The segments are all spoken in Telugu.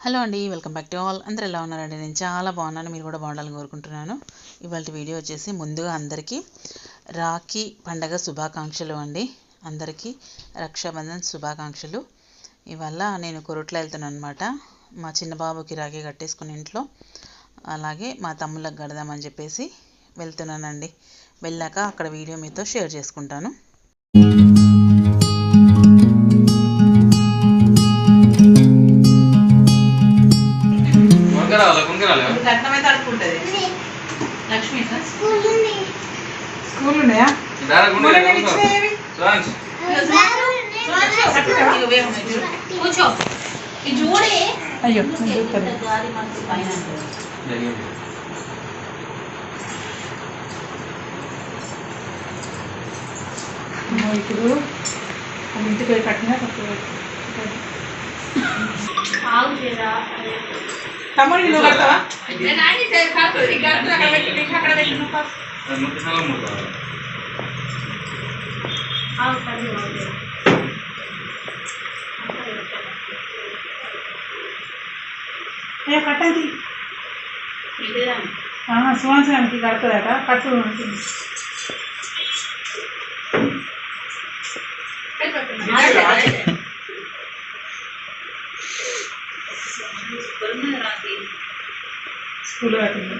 హలో అండి, వెల్కమ్ బ్యాక్ టు ఆల్. అందరూ ఎలా ఉన్నారండి? నేను చాలా బాగున్నాను, మీరు కూడా బాగుండాలని కోరుకుంటున్నాను. ఇవాళ వీడియో వచ్చేసి ముందుగా అందరికీ రాఖీ పండగ శుభాకాంక్షలు అండి. అందరికీ రక్షాబంధన్ శుభాకాంక్షలు. ఇవాళ నేను కొరుట్ల వెళ్తున్నాను అనమాట. మా చిన్న బాబుకి రాఖీ కట్టేసుకుని ఇంట్లో, అలాగే మా తమ్ముళ్ళకి కడదామని చెప్పేసి వెళ్తున్నానండి. వెళ్ళాక అక్కడ వీడియో మీతో షేర్ చేసుకుంటాను. స్కూల్ ఉన్నాయా? అయ్యో ఇప్పుడు ఇంటికి పోయి కట్టినా తమ్ముడికి నువ్వు కడతావా? కట్టండి సువాసనకి కడుతుందట. కట్టు ఉంటుంది. స్కూల్ కట్టింది.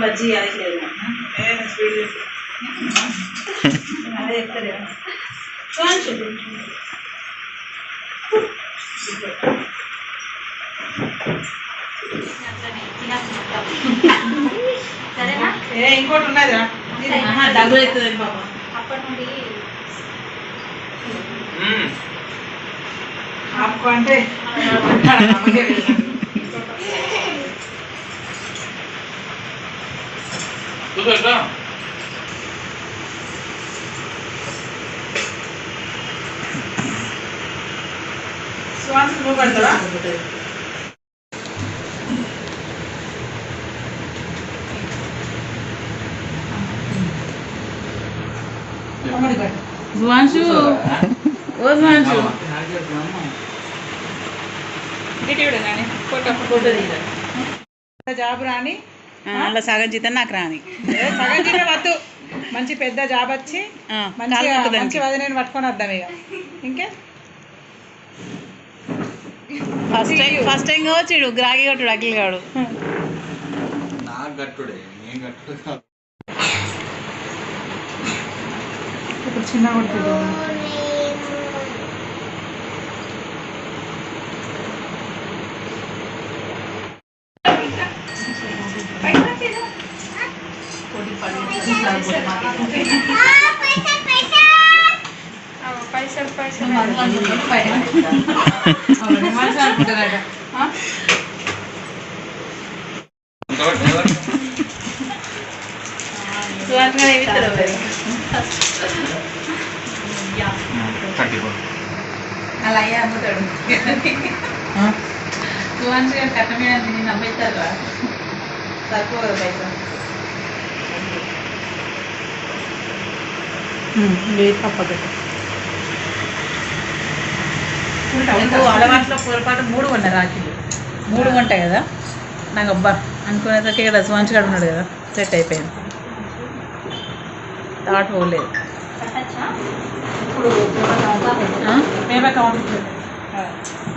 బజ్జీ అదే ఎక్కడే ఇంకోటి ఉన్నది డబ్బులు అవుతుంది బాబా. అప్పటి నుండి అంటే సువాన్స్ నువ్వు కడతావా? సువాన్షు ఓ సువాన్షు జాబ్ రాని అలా సగం జీతం నాకు రాని. సగం జీతం వద్దు, మంచి పెద్ద జాబ్ వచ్చి మంచి వదిలేని పట్టుకొని వద్దాం ఇక. ఇంకే ఫస్ట్ టైం కావచ్చు గ్రాగి కట్టుడు అఖిల్ గాడు. ఇప్పుడు చిన్న కొడుతుంది. పైసలు పైసలు అనుకుంటారట. అలా అయ్యా అమ్ముతాడు. సువాన్స్ గారు కట్ట మీద నేను అమ్మిస్తారా? తక్కువ పైసా తప్పదు. అలవాట్లో పొరపాటు 3 కొంట రాఖీలు 3 కొంటాయి కదా. నాకు అబ్బా అనుకునేసరికి కదా సువాన్స్ గారు ఉన్నాడు కదా, సెట్ అయిపోయింది. థాట్ పోలేదు. ఇప్పుడు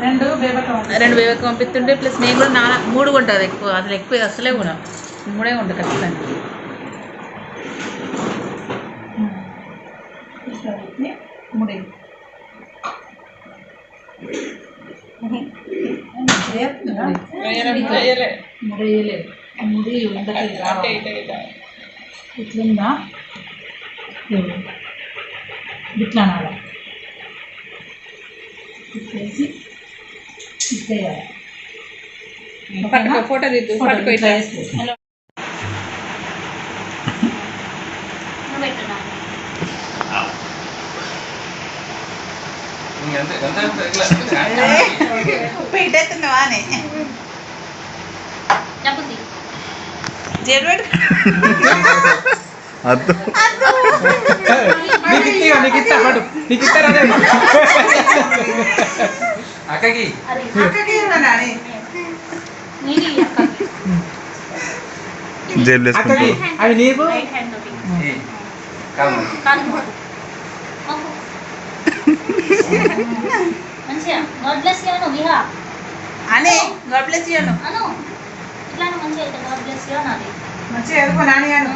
రెండు బేబకి పంపిస్తుంటే ప్లస్ నేను కూడా 3 కొంటుంది ఎక్కువ. అసలు ఎక్కువ అసలే కూడా 3 కొంట ఖచ్చితంగా. ముడి ఇట్లుందా ఇట్లా అనాలి. ఇట్లేసి ఇట్లేయాలి. ఫోటో దిద్దు పట్టుకో. ఇట్లా వేసుకో. పెట్టేస్తున్నావా అని అద్దు అక్కకి జేబులు వేసుకుంటూ అవి నీకు అని గాడ్ బ్లెస్ యూ అను మంచిగా ఎదుకో నాని అను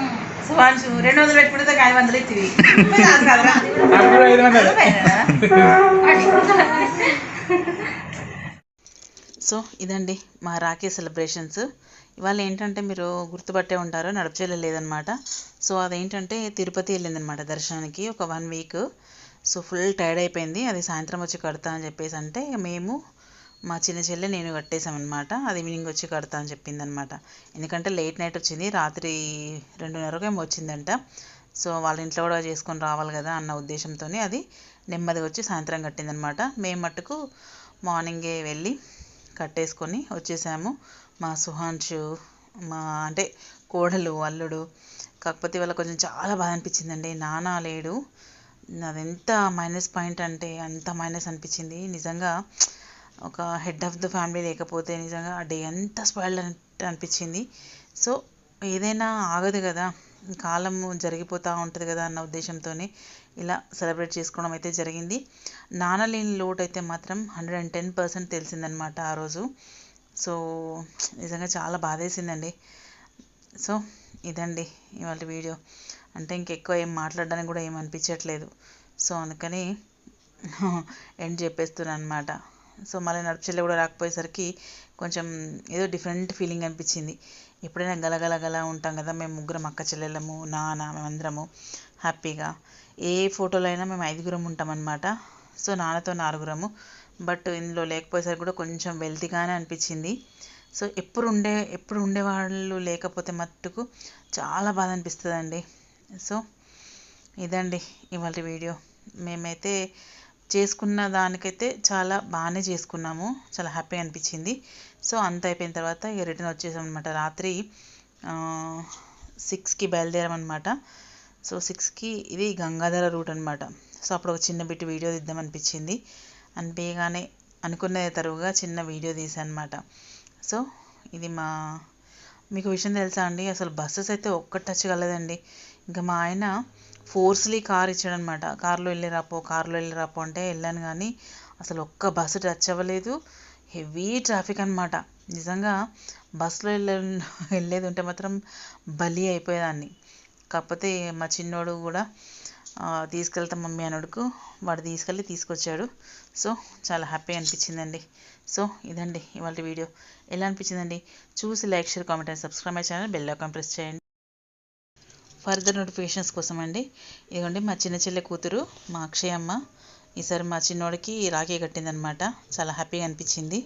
సుభాన్షు 200 పెట్టుకుంటే 500 ఇచ్చివి అప్పుడు 500 సో ఇదండి మా రాఖీ సెలబ్రేషన్స్. ఇవాళ ఏంటంటే మీరు గుర్తుపట్టే ఉంటారు, నడపచేల లేదనమాట. సో అదేంటంటే తిరుపతి వెళ్ళిందనమాట దర్శనానికి ఒక 1 వీక్. సో ఫుల్ టైర్డ్ అయిపోయింది. అది సాయంత్రం వచ్చి కడతా అని చెప్పేసి అంటే మేము మా చిన్న చెల్లె నేను కట్టేసామన్నమాట. అది ఈవినింగ్ వచ్చి కడతా అని చెప్పిందనమాట. ఎందుకంటే లేట్ నైట్ వచ్చింది, రాత్రి 2:30కి ఏమో వచ్చిందంట. సో వాళ్ళ ఇంట్లో కూడా చేసుకొని రావాలి కదా అన్న ఉద్దేశంతో అది నెమ్మదిగా వచ్చి సాయంత్రం కట్టిందనమాట. మేము మట్టుకు మార్నింగే వెళ్ళి కట్టేసుకొని వచ్చేసాము. మా సుహాన్షు మా అంటే కోడలు అల్లుడు. కాకపోతే వాళ్ళ కొంచెం చాలా బాధ అనిపించిందండి, నాన్న లేడు. అదెంత మైనస్ పాయింట్ అంటే అంత మైనస్ అనిపించింది నిజంగా. ఒక హెడ్ ఆఫ్ ద ఫ్యామిలీ లేకపోతే నిజంగా ఆ డే ఎంత స్పాయిల్డ్ అనిపించింది. సో ఏదైనా ఆగదు కదా, కాలం జరిగిపోతూ ఉంటుంది కదా అన్న ఉద్దేశంతోనే ఇలా సెలబ్రేట్ చేసుకోవడం అయితే జరిగింది. నాన్న లేని లోటు అయితే మాత్రం 110% తెలిసిందనమాట ఆ రోజు. సో నిజంగా చాలా బాధేసిందండి. సో ఇదండి ఇవాళ వీడియో. అంటే ఇంకెక్కువ ఏం మాట్లాడడానికి కూడా ఏం అనిపించట్లేదు. సో అందుకని ఎండ్ చెప్పేస్తున్నాను అనమాట. సో మళ్ళీ నడుపుచెల్లి కూడా రాకపోయేసరికి కొంచెం ఏదో డిఫరెంట్ ఫీలింగ్ అనిపించింది. ఎప్పుడైనా గలగలగల ఉంటాం కదా మేము ముగ్గురం, అక్క చెల్లెళ్ళము, నాన్న, మేమందరము హ్యాపీగా. ఏ ఫోటోలో అయినా మేము 5గురం ఉంటామన్నమాట. సో నాన్నతో 4గురము. బట్ ఇందులో లేకపోయేసరికి కూడా కొంచెం వెల్తీగానే అనిపించింది. సో ఎప్పుడు ఉండేవాళ్ళు లేకపోతే మట్టుకు చాలా బాధ అనిపిస్తుందండి. సో ఇదండి ఇవాళ వీడియో. మేమైతే చేసుకున్న దానికైతే చాలా బాగానే చేసుకున్నాము, చాలా హ్యాపీగా అనిపించింది. సో అంత అయిపోయిన తర్వాత ఇక రిటర్న్ వచ్చేసాం అనమాట. రాత్రి 6కి బయలుదేరామన్నమాట. సో 6కి ఇది గంగాధర రూట్ అనమాట. సో అప్పుడు ఒక చిన్న బిట్ వీడియో తీద్దామనిపించింది. అనిపించగానే అనుకునే తరువుగా చిన్న వీడియో తీసాను అనమాట. సో ఇది మీకు విషయం తెలుసా అండి, అసలు బస్సెస్ అయితే ఒక్కటి టచ్ కలదండి. ఇంకా మా ఆయన ఫోర్స్లీ కార్ ఇచ్చాడనమాట. కారులో వెళ్ళిరాపో అంటే వెళ్ళాను, కానీ అసలు ఒక్క బస్సు టచ్ అవ్వలేదు. హెవీ ట్రాఫిక్ అనమాట. నిజంగా బస్సులో వెళ్ళేది ఉంటే మాత్రం బలి అయిపోయేదాన్ని. కాకపోతే మా చిన్నోడు కూడా తీసుకెళ్తాం మమ్మీ అన్నోడుకు, వాడు తీసుకొచ్చాడు. సో చాలా హ్యాపీగా అనిపించిందండి. సో ఇదండి ఇవాళ వీడియో. ఎలా అనిపించిందండి చూసి like, share, comment and subscribe my channel. Bell icon press చేయండి ఫర్దర్ నోటిఫికేషన్స్ కోసం అండి. ఇదిగోండి మా చిన్న చెల్లె కూతురు మా అక్షయమ్మ ఈసారి మా చిన్నోడికి రాఖీ కట్టిందనమాట. చాలా హ్యాపీగా అనిపించింది.